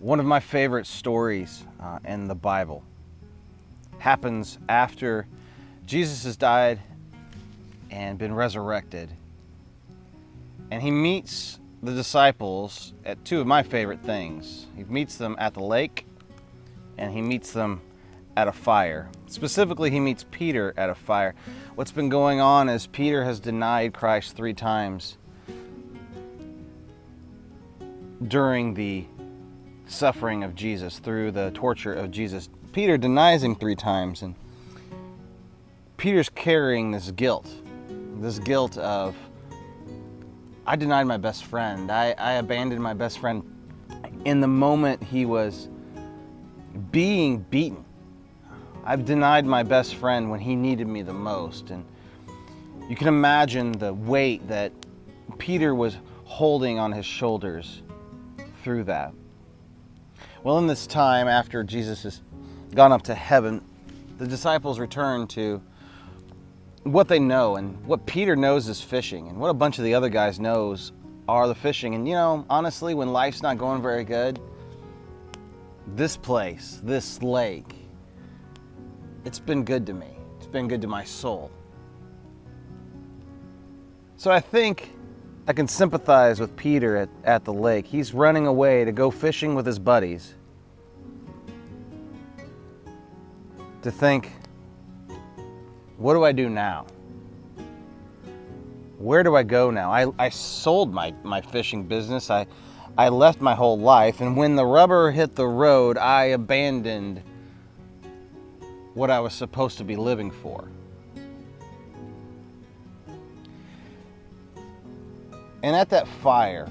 One of my favorite stories in the Bible happens after Jesus has died and been resurrected. And he meets the disciples at two of my favorite things. He meets them at the lake and he meets them at a fire. Specifically, he meets Peter at a fire. What's been going on is Peter has denied Christ 3 times during the suffering of Jesus, through the torture of Jesus. Peter denies him 3 times, and Peter's carrying this guilt of, I denied my best friend. I abandoned my best friend in the moment he was being beaten. I've denied my best friend when he needed me the most. And you can imagine the weight that Peter was holding on his shoulders through that. Well, in this time, after Jesus has gone up to heaven, the disciples return to what they know, and what Peter knows is fishing, and what a bunch of the other guys knows are the fishing. And honestly, when life's not going very good, this place, this lake, it's been good to me. It's been good to my soul. So I think I can sympathize with Peter at the lake. He's running away to go fishing with his buddies, to think, what do I do now? Where do I go now? I sold my fishing business. I left my whole life, and when the rubber hit the road, I abandoned what I was supposed to be living for. And at that fire,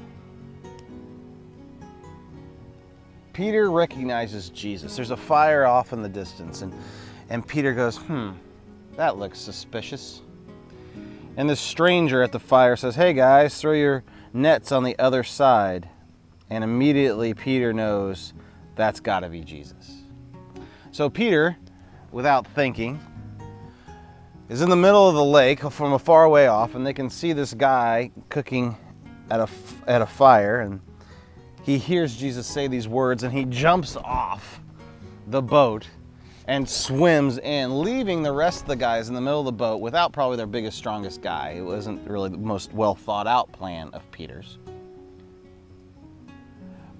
Peter recognizes Jesus. There's a fire off in the distance, and Peter goes, that looks suspicious. And this stranger at the fire says, hey guys, throw your nets on the other side. And immediately Peter knows that's gotta be Jesus. So Peter, without thinking, is in the middle of the lake from a far way off, and they can see this guy cooking at a fire, and he hears Jesus say these words, and he jumps off the boat and swims in, leaving the rest of the guys in the middle of the boat without probably their biggest, strongest guy. It wasn't really the most well thought out plan of Peter's.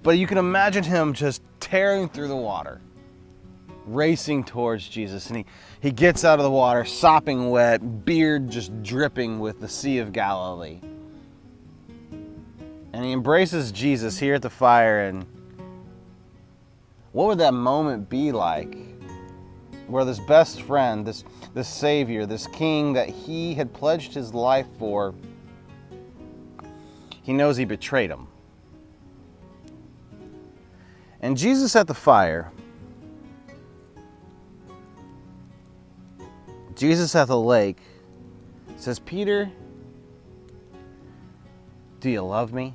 But you can imagine him just tearing through the water, racing towards Jesus. And he gets out of the water, sopping wet, beard just dripping with the Sea of Galilee. And he embraces Jesus here at the fire. And what would that moment be like, where this best friend, this Savior, this King that he had pledged his life for, he knows he betrayed him. And Jesus at the fire, Jesus at the lake, says, Peter, do you love me?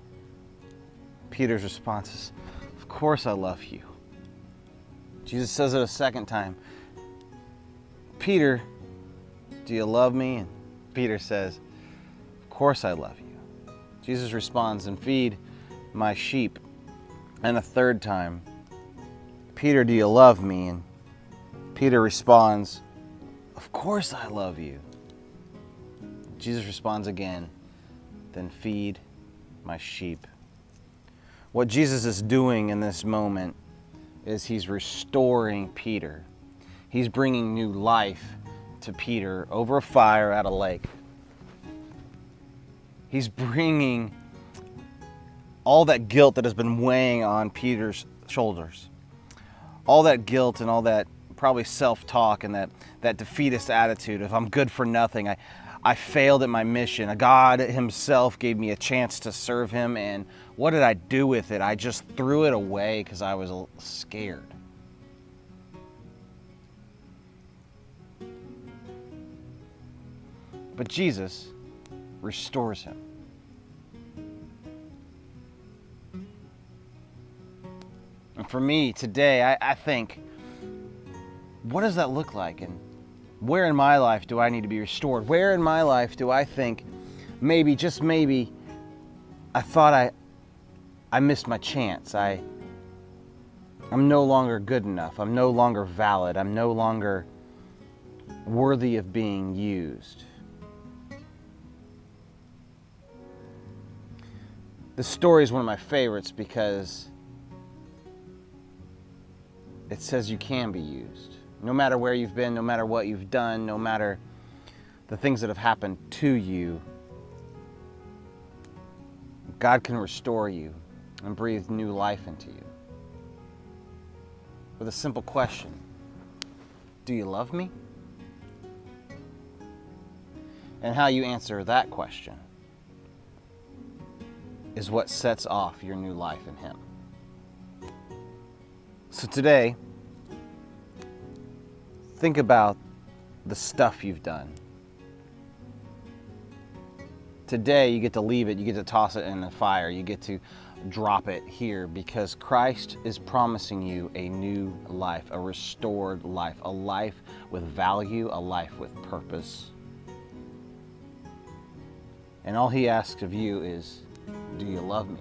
Peter's response is, of course I love you. Jesus says it a second time, Peter, do you love me? And Peter says, of course I love you. Jesus responds, and feed my sheep. And a third time, Peter, do you love me? And Peter responds, of course I love you. Jesus responds again, then feed my sheep. What Jesus is doing in this moment is he's restoring Peter. He's bringing new life to Peter over a fire at a lake. He's bringing all that guilt that has been weighing on Peter's shoulders. All that guilt and all that probably self-talk and that defeatist attitude of I'm good for nothing. I failed at my mission. God himself gave me a chance to serve him, and what did I do with it? I just threw it away because I was scared. But Jesus restores him. And for me today, I think, what does that look like? And where in my life do I need to be restored? Where in my life do I think maybe, just maybe, I thought I missed my chance. I I'm no longer good enough. I'm no longer valid. I'm no longer worthy of being used. This story is one of my favorites because it says you can be used. No matter where you've been, no matter what you've done, no matter the things that have happened to you, God can restore you and breathe new life into you. With a simple question: do you love me? And how you answer that question is what sets off your new life in Him. So today, think about the stuff you've done. Today, you get to leave it, you get to toss it in the fire, you get to drop it here, because Christ is promising you a new life, a restored life, a life with value, a life with purpose. And all He asks of you is, do you love me?